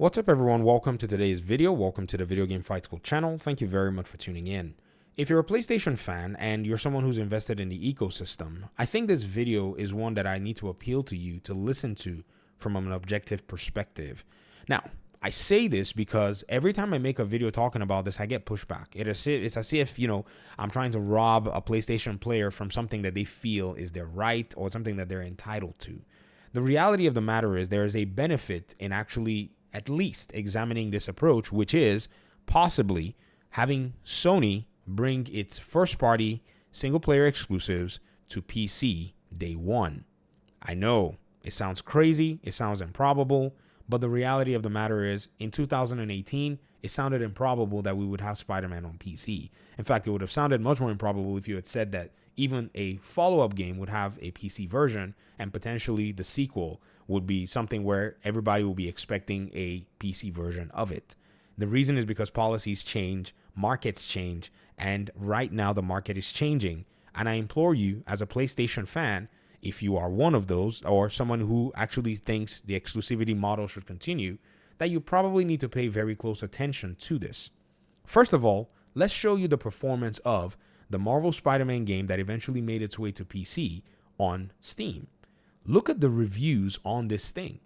What's up everyone, welcome to today's video, welcome to the Video Game Fight School channel. Thank you very much for tuning in. If you're a PlayStation fan and you're someone who's invested in the ecosystem, I think this video is one that I need to appeal to you to listen to from an objective perspective. Now, I say this because every time I make a video talking about this, I get pushback. It's as if, I'm trying to rob a PlayStation player from something that they feel is their right or something that they're entitled to. The reality of the matter is there is a benefit in actually at least examining this approach, which is possibly having Sony bring its first-party single-player exclusives to PC day one. I know it sounds crazy, it sounds improbable, but the reality of the matter is in 2018, it sounded improbable that we would have Spider-Man on PC. In fact, it would have sounded much more improbable if you had said that even a follow-up game would have a PC version and potentially the sequel would be something where everybody will be expecting a PC version of it. The reason is because policies change, markets change, and right now the market is changing. And I implore you as a PlayStation fan, if you are one of those or someone who actually thinks the exclusivity model should continue, that you probably need to pay very close attention to this. First of all, let's show you the performance of the Marvel Spider-Man game that eventually made its way to PC on Steam. Look at the reviews on this thing.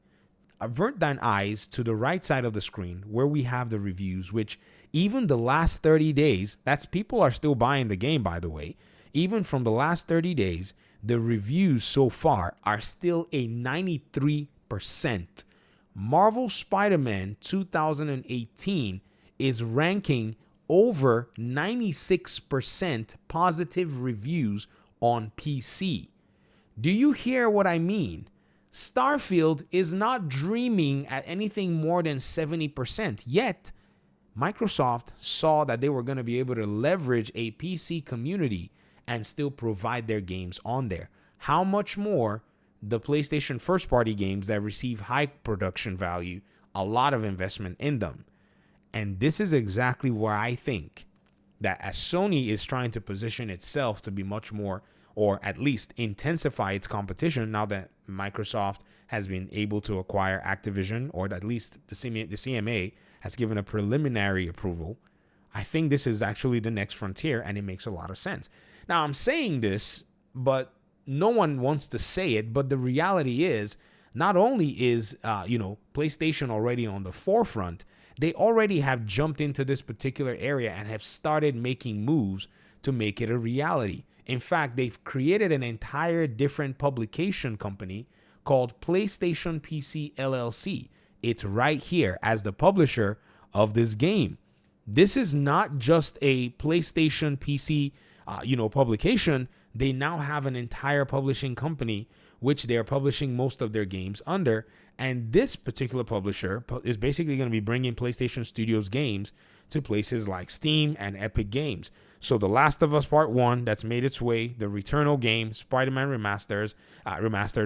Avert thine eyes to the right side of the screen where we have the reviews, which even the last 30 days, that's people are still buying the game, by the way. Even from the last 30 days, the reviews so far are still a 93%. Marvel Spider-Man 2018 is ranking over 96% positive reviews on PC. Do you hear what I mean? Starfield is not dreaming at anything more than 70%, yet Microsoft saw that they were going to be able to leverage a PC community and still provide their games on there. How much more the PlayStation first-party games that receive high production value, a lot of investment in them. And this is exactly where I think that as Sony is trying to position itself to be much more, or at least intensify its competition now that Microsoft has been able to acquire Activision, or at least the CMA has given a preliminary approval, I think this is actually the next frontier, and it makes a lot of sense. Now, I'm saying this, but no one wants to say it, but the reality is, not only is, PlayStation already on the forefront, they already have jumped into this particular area and have started making moves to make it a reality. In fact, they've created an entire different publication company called PlayStation PC LLC. It's right here as the publisher of this game. This is not just a PlayStation PC publication. They now have an entire publishing company which they're publishing most of their games under. And this particular publisher is basically going to be bringing PlayStation Studios games to places like Steam and Epic Games. So The Last of Us Part 1, that's made its way, the Returnal game, Spider-Man Remastered,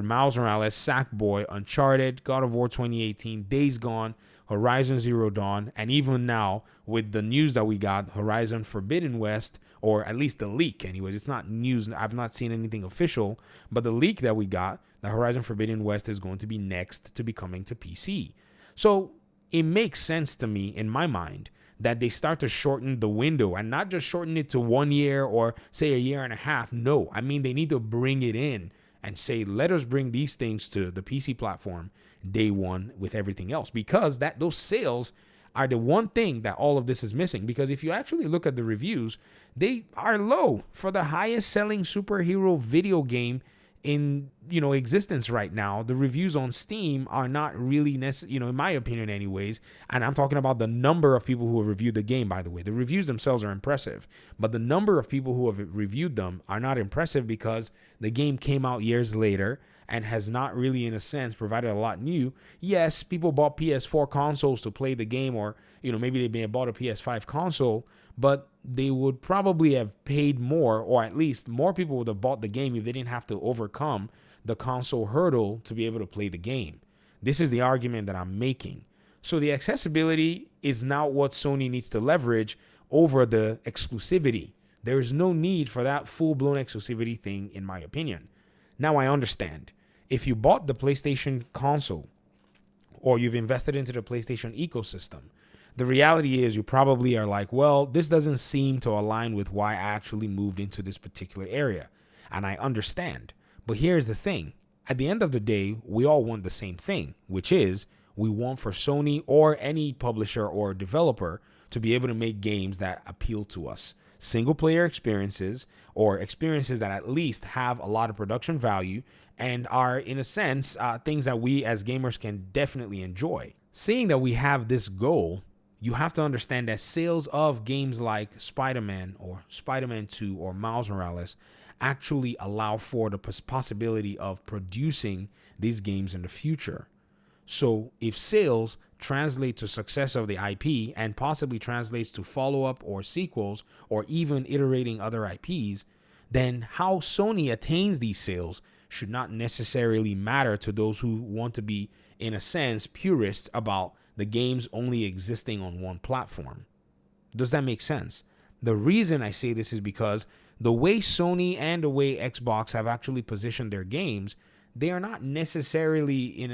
Miles Morales, Sackboy, Uncharted, God of War 2018, Days Gone, Horizon Zero Dawn, and even now with the news that we got, Horizon Forbidden West, or at least the leak anyways. It's not news. I've not seen anything official, but the leak that we got, the Horizon Forbidden West is going to be next to be coming to PC. So it makes sense to me in my mind that they start to shorten the window, and not just shorten it to 1 year or say a year and a half. No, I mean, they need to bring it in and say, let us bring these things to the PC platform day one with everything else, because those sales are the one thing that all of this is missing. Because if you actually look at the reviews, they are low for the highest selling superhero video game in existence right now. The reviews on Steam are not really in my opinion anyways, and I'm talking about the number of people who have reviewed the game. By the way, the reviews themselves are impressive, but the number of people who have reviewed them are not impressive because the game came out years later and has not really, in a sense, provided a lot new. Yes, people bought PS4 consoles to play the game, or maybe they may have bought a PS5 console, but they would probably have paid more, or at least more people would have bought the game if they didn't have to overcome the console hurdle to be able to play the game. This is the argument that I'm making. So the accessibility is now what Sony needs to leverage over the exclusivity. There is no need for that full-blown exclusivity thing, in my opinion. Now I understand. If you bought the PlayStation console or you've invested into the PlayStation ecosystem, the reality is you probably are like, well, this doesn't seem to align with why I actually moved into this particular area. And I understand. But here's the thing. At the end of the day, we all want the same thing, which is we want for Sony or any publisher or developer to be able to make games that appeal to us. Single player experiences, or experiences that at least have a lot of production value and are, in a sense, things that we as gamers can definitely enjoy. Seeing that we have this goal, you have to understand that sales of games like Spider-Man or Spider-Man 2 or Miles Morales actually allow for the possibility of producing these games in the future. So if sales translate to success of the IP and possibly translates to follow-up or sequels or even iterating other IPs, then how Sony attains these sales should not necessarily matter to those who want to be, in a sense, purists about the games only existing on one platform. Does that make sense? The reason I say this is because the way Sony and the way Xbox have actually positioned their games, they are not necessarily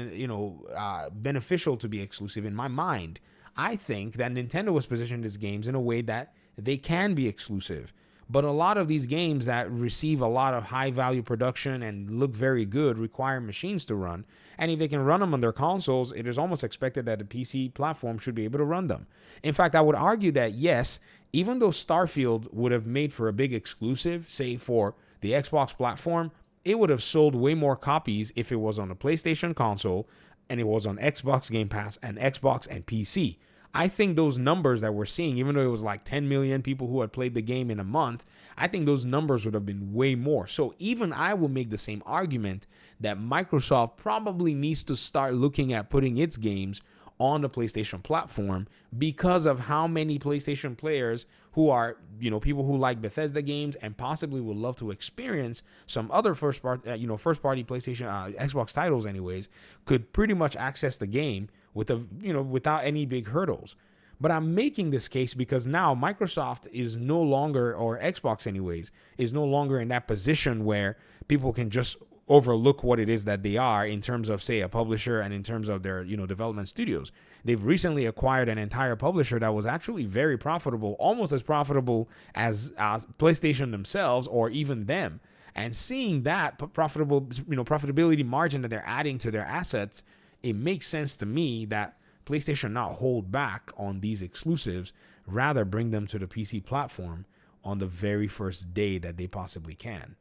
beneficial to be exclusive in my mind. I think that Nintendo has positioned its games in a way that they can be exclusive. But a lot of these games that receive a lot of high value production and look very good require machines to run. And if they can run them on their consoles, it is almost expected that the PC platform should be able to run them. In fact, I would argue that yes, even though Starfield would have made for a big exclusive, say for the Xbox platform, it would have sold way more copies if it was on a PlayStation console and it was on Xbox Game Pass and Xbox and PC. I think those numbers that we're seeing, even though it was like 10 million people who had played the game in a month, I think those numbers would have been way more. So even I will make the same argument that Microsoft probably needs to start looking at putting its games on the PlayStation platform because of how many PlayStation players who are, people who like Bethesda games and possibly would love to experience some other first party PlayStation, Xbox titles anyways, could pretty much access the game without any big hurdles. But I'm making this case because now Microsoft is no longer, or Xbox anyways, is no longer in that position where people can just overlook what it is that they are in terms of, say, a publisher and in terms of their, development studios. They've recently acquired an entire publisher that was actually very profitable, almost as profitable as PlayStation themselves or even them. And seeing that profitability margin that they're adding to their assets, it makes sense to me that PlayStation not hold back on these exclusives, rather bring them to the PC platform on the very first day that they possibly can.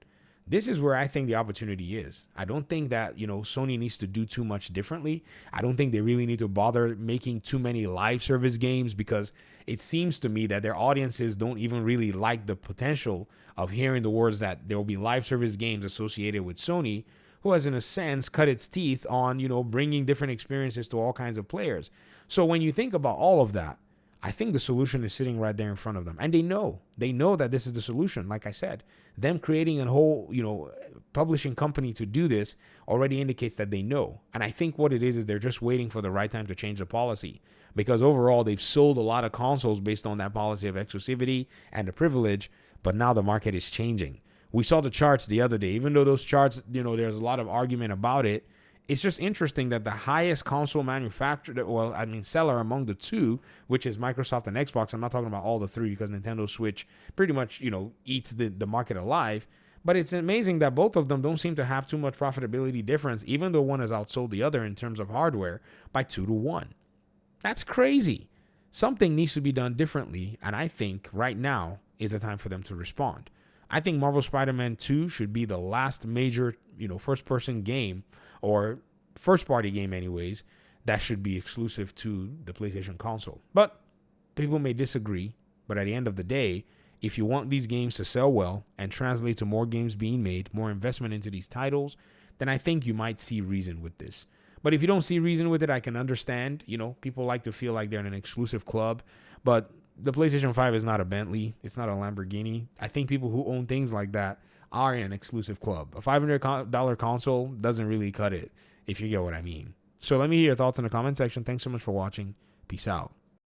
This is where I think the opportunity is. I don't think that, Sony needs to do too much differently. I don't think they really need to bother making too many live service games because it seems to me that their audiences don't even really like the potential of hearing the words that there will be live service games associated with Sony, who has, in a sense, cut its teeth on, bringing different experiences to all kinds of players. So when you think about all of that, I think the solution is sitting right there in front of them. And they know that this is the solution. Like I said, them creating a whole, publishing company to do this already indicates that they know. And I think what it is they're just waiting for the right time to change the policy, because overall they've sold a lot of consoles based on that policy of exclusivity and the privilege. But now the market is changing. We saw the charts the other day, even though those charts, there's a lot of argument about it. It's just interesting that the highest console manufacturer, seller among the two, which is Microsoft and Xbox. I'm not talking about all the three because Nintendo Switch pretty much, eats the market alive. But it's amazing that both of them don't seem to have too much profitability difference, even though one has outsold the other in terms of hardware by 2-1. That's crazy. Something needs to be done differently. And I think right now is the time for them to respond. I think Marvel Spider-Man 2 should be the last major, first-person game or first-party game anyways that should be exclusive to the PlayStation console. But people may disagree. But at the end of the day, if you want these games to sell well and translate to more games being made, more investment into these titles, then I think you might see reason with this. But if you don't see reason with it, I can understand. People like to feel like they're in an exclusive club. But the PlayStation 5 is not a Bentley. It's not a Lamborghini. I think people who own things like that are in an exclusive club. A $500 console doesn't really cut it, if you get what I mean. So let me hear your thoughts in the comment section. Thanks so much for watching. Peace out.